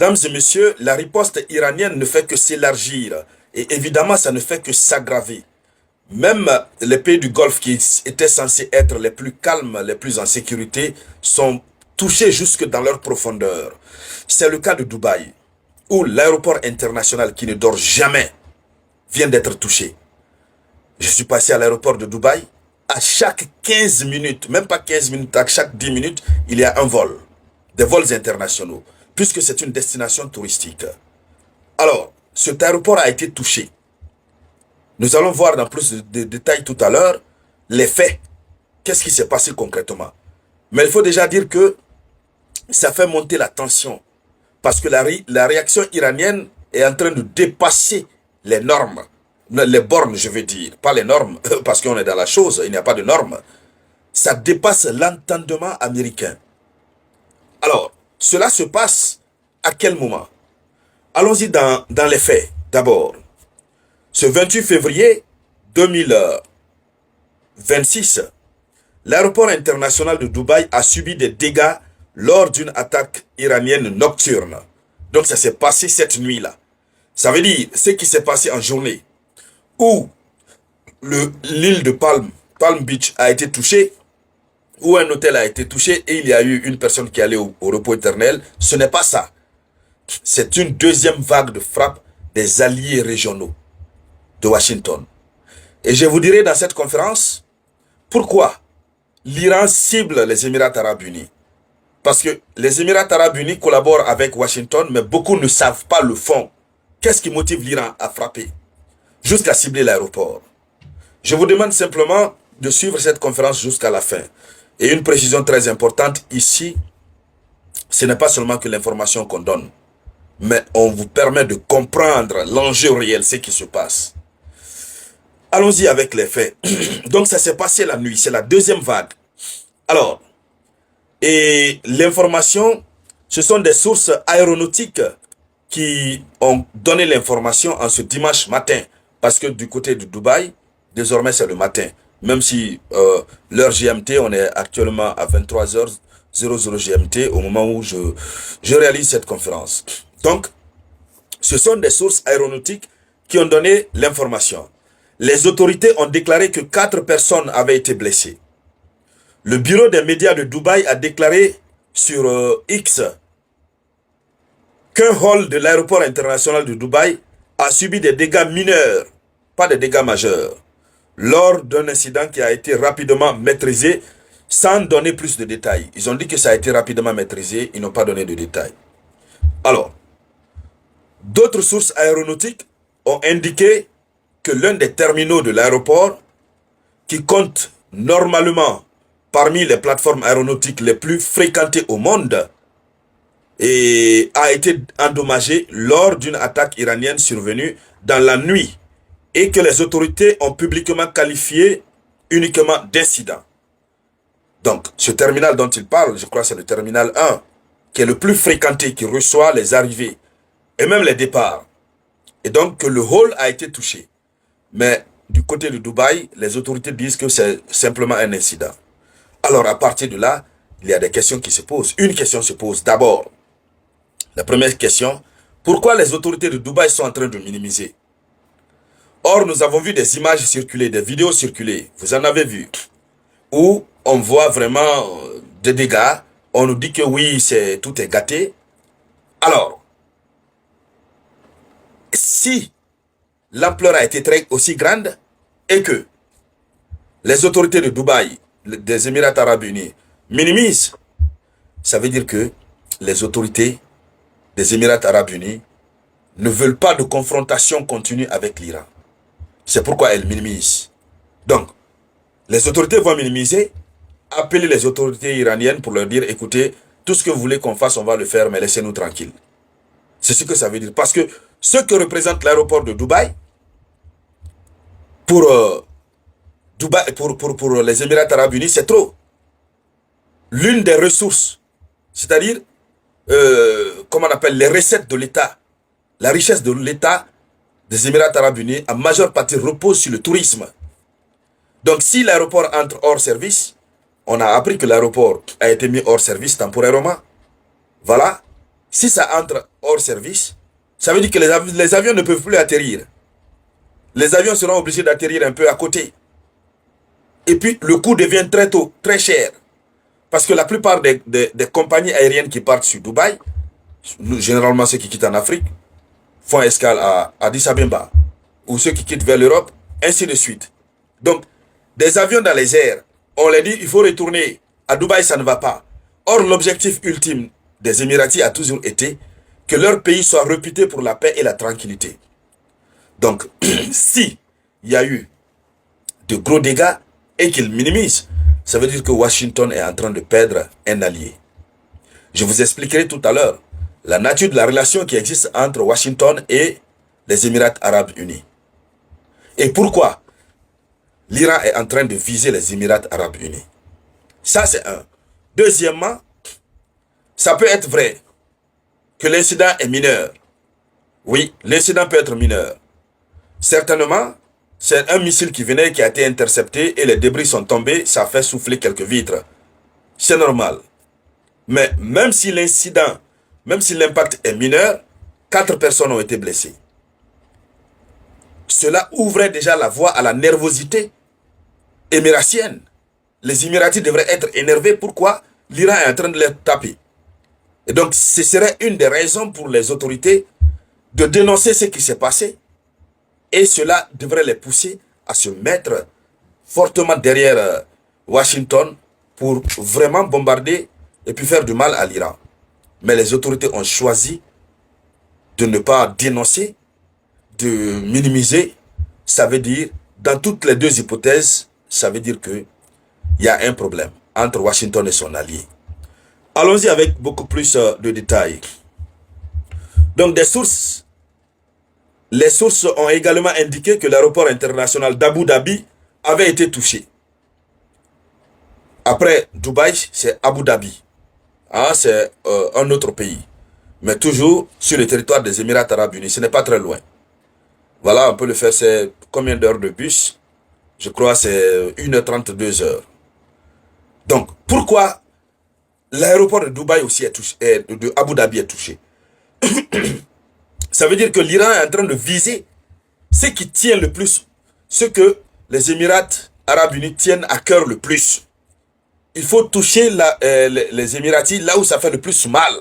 Mesdames et messieurs, la riposte iranienne ne fait que s'élargir. Et évidemment, ça ne fait que s'aggraver. Même les pays du Golfe qui étaient censés être les plus calmes, les plus en sécurité, sont touchés jusque dans leur profondeur. C'est le cas de Dubaï, où l'aéroport international qui ne dort jamais vient d'être touché. Je suis passé à l'aéroport de Dubaï. À chaque 15 minutes, même pas 15 minutes, à chaque 10 minutes, il y a un vol. Des vols internationaux, puisque c'est une destination touristique. Alors, cet aéroport a été touché. Nous allons voir dans plus de détails tout à l'heure les faits. Qu'est-ce qui s'est passé concrètement? Mais il faut déjà dire que ça fait monter la tension. Parce que la réaction iranienne est en train de dépasser les normes. Les bornes, je veux dire. Pas les normes, parce qu'on est dans la chose, il n'y a pas de normes. Ça dépasse l'entendement américain. Alors, cela se passe à quel moment? Allons-y dans les faits. D'abord, ce 28 février 2026, l'aéroport international de Dubaï a subi des dégâts lors d'une attaque iranienne nocturne. Donc ça s'est passé cette nuit-là. Ça veut dire ce qui s'est passé en journée, où l'île de Palm Beach a été touchée, où un hôtel a été touché et il y a eu une personne qui est allée au repos éternel. Ce n'est pas ça. C'est une deuxième vague de frappe des alliés régionaux de Washington. Et je vous dirai dans cette conférence pourquoi l'Iran cible les Émirats arabes unis. Parce que les Émirats arabes unis collaborent avec Washington, mais beaucoup ne savent pas le fond. Qu'est-ce qui motive l'Iran à frapper jusqu'à cibler l'aéroport? Je vous demande simplement de suivre cette conférence jusqu'à la fin. Et une précision très importante ici, ce n'est pas seulement que l'information qu'on donne, mais on vous permet de comprendre l'enjeu réel, ce qui se passe. Allons-y avec les faits. Donc ça s'est passé la nuit, c'est la deuxième vague. Alors, et l'information, ce sont des sources aéronautiques qui ont donné l'information en ce dimanche matin. Parce que du côté de Dubaï, désormais c'est le matin. Même si l'heure GMT, on est actuellement à 23h00 GMT au moment où je réalise cette conférence. Donc, ce sont des sources aéronautiques qui ont donné l'information. Les autorités ont déclaré que 4 personnes avaient été blessées. Le bureau des médias de Dubaï a déclaré sur X qu'un hall de l'aéroport international de Dubaï a subi des dégâts mineurs, pas des dégâts majeurs, lors d'un incident qui a été rapidement maîtrisé sans donner plus de détails. Ils ont dit que ça a été rapidement maîtrisé, ils n'ont pas donné de détails. Alors, d'autres sources aéronautiques ont indiqué que l'un des terminaux de l'aéroport, qui compte normalement parmi les plateformes aéronautiques les plus fréquentées au monde, et a été endommagé lors d'une attaque iranienne survenue dans la nuit et que les autorités ont publiquement qualifié uniquement d'incident. Donc, ce terminal dont il parle, je crois que c'est le terminal 1, qui est le plus fréquenté, qui reçoit les arrivées et même les départs. Et donc, que le hall a été touché. Mais du côté de Dubaï, les autorités disent que c'est simplement un incident. Alors, à partir de là, il y a des questions qui se posent. Une question se pose d'abord. La première question, pourquoi les autorités de Dubaï sont en train de minimiser? Or, nous avons vu des images circuler, des vidéos circuler, vous en avez vu, où on voit vraiment des dégâts, on nous dit que oui, tout est gâté. Alors, si l'ampleur a été aussi grande et que les autorités de Dubaï, des Émirats arabes unis, minimisent, ça veut dire que les autorités des Émirats arabes unis ne veulent pas de confrontation continue avec l'Iran. C'est pourquoi elles minimisent. Donc, les autorités vont minimiser, appeler les autorités iraniennes pour leur dire, écoutez, tout ce que vous voulez qu'on fasse, on va le faire, mais laissez-nous tranquilles. C'est ce que ça veut dire. Parce que ce que représente l'aéroport de Dubaï, pour les Émirats arabes unis, c'est trop. L'une des ressources, c'est-à-dire, comment on appelle, les recettes de l'État, la richesse de l'État des Émirats arabes unis, en majeure partie, repose sur le tourisme. Donc, si l'aéroport entre hors service, on a appris que l'aéroport a été mis hors service temporairement. Voilà. Si ça entre hors service, ça veut dire que les avions ne peuvent plus atterrir. Les avions seront obligés d'atterrir un peu à côté. Et puis, le coût devient très cher. Parce que la plupart des compagnies aériennes qui partent sur Dubaï, généralement ceux qui quittent en Afrique, font escale à Addis Abeba. Ou ceux qui quittent vers l'Europe, ainsi de suite. Donc, des avions dans les airs, on leur dit, il faut retourner. À Dubaï, ça ne va pas. Or, l'objectif ultime des Émiratis a toujours été que leur pays soit réputé pour la paix et la tranquillité. Donc, si il y a eu de gros dégâts et qu'ils minimisent, ça veut dire que Washington est en train de perdre un allié. Je vous expliquerai tout à l'heure la nature de la relation qui existe entre Washington et les Émirats arabes unis. Et pourquoi l'Iran est en train de viser les Émirats arabes unis. Ça, c'est un. Deuxièmement, ça peut être vrai que l'incident est mineur. Oui, l'incident peut être mineur. Certainement, c'est un missile qui venait, qui a été intercepté et les débris sont tombés, ça fait souffler quelques vitres. C'est normal. Mais même si l'incident, même si l'impact est mineur, 4 personnes ont été blessées. Cela ouvrait déjà la voie à la nervosité émiratienne. Les Émiratis devraient être énervés. Pourquoi l'Iran est en train de les taper? Et donc, ce serait une des raisons pour les autorités de dénoncer ce qui s'est passé. Et cela devrait les pousser à se mettre fortement derrière Washington pour vraiment bombarder et puis faire du mal à l'Iran. Mais les autorités ont choisi de ne pas dénoncer, de minimiser. Ça veut dire, dans toutes les deux hypothèses, ça veut dire que il y a un problème entre Washington et son allié. Allons-y avec beaucoup plus de détails. Donc les sources ont également indiqué que l'aéroport international d'Abu Dhabi avait été touché. Après Dubaï, c'est Abu Dhabi. Ah, c'est un autre pays. Mais toujours sur le territoire des Émirats arabes unis. Ce n'est pas très loin. Voilà, on peut le faire. C'est combien d'heures de bus? Je crois que c'est 1h30, 2h. Donc, pourquoi l'aéroport de Dubaï aussi est touché, de Abu Dhabi est touché? Ça veut dire que l'Iran est en train de viser ce qui tient le plus, ce que les Émirats arabes unis tiennent à cœur le plus. Il faut toucher les Émiratis là où ça fait le plus mal.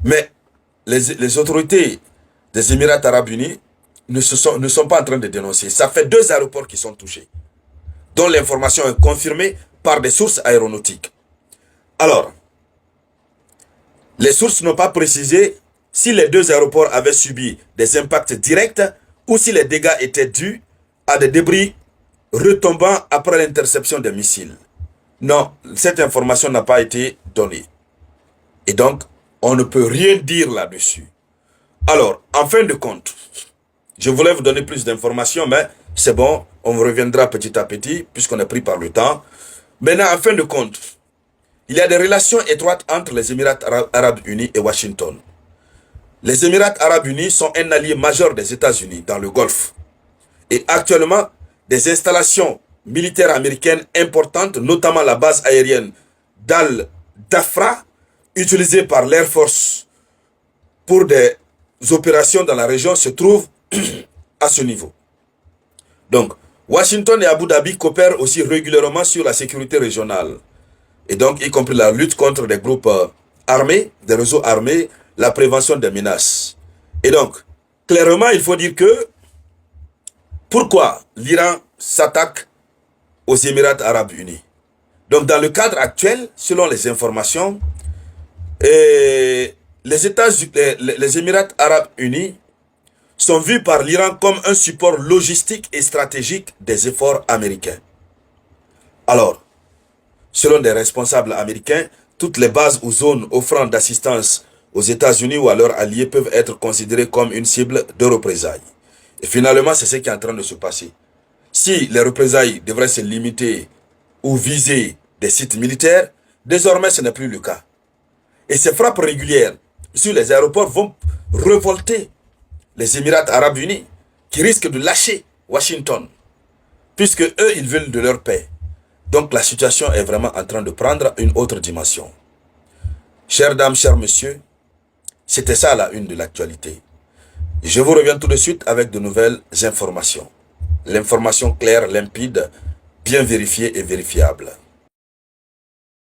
Mais les autorités des Émirats arabes unis ne sont pas en train de dénoncer. Ça fait 2 aéroports qui sont touchés, dont l'information est confirmée par des sources aéronautiques. Alors, les sources n'ont pas précisé si les 2 aéroports avaient subi des impacts directs ou si les dégâts étaient dus à des débris retombant après l'interception des missiles. Non, cette information n'a pas été donnée. Et donc, on ne peut rien dire là-dessus. Alors, en fin de compte, je voulais vous donner plus d'informations, mais c'est bon, on reviendra petit à petit, puisqu'on est pris par le temps. Maintenant, en fin de compte, il y a des relations étroites entre les Émirats arabes unis et Washington. Les Émirats arabes unis sont un allié majeur des États-Unis dans le Golfe. Et actuellement, des installations militaires américaines importantes, notamment la base aérienne d'Al-Dafra, utilisée par l'Air Force pour des opérations dans la région, se trouvent à ce niveau. Donc, Washington et Abu Dhabi coopèrent aussi régulièrement sur la sécurité régionale. Et donc, y compris la lutte contre des groupes armés, des réseaux armés, la prévention des menaces. Et donc, clairement, il faut dire que pourquoi l'Iran s'attaque aux Émirats arabes unis. Donc, dans le cadre actuel, selon les informations, les Émirats arabes unis sont vus par l'Iran comme un support logistique et stratégique des efforts américains. Alors, selon des responsables américains, toutes les bases ou zones offrant d'assistance aux États-Unis ou à leurs alliés peuvent être considérées comme une cible de représailles. Et finalement, c'est ce qui est en train de se passer. Si les représailles devraient se limiter ou viser des sites militaires, désormais ce n'est plus le cas. Et ces frappes régulières sur les aéroports vont révolter les Émirats arabes unis, qui risquent de lâcher Washington, puisque eux, ils veulent de leur paix. Donc la situation est vraiment en train de prendre une autre dimension. Chères dames, chers messieurs, C'était ça la une de l'actualité. Je vous reviens tout de suite avec de nouvelles informations. L'information claire, limpide, bien vérifiée et vérifiable.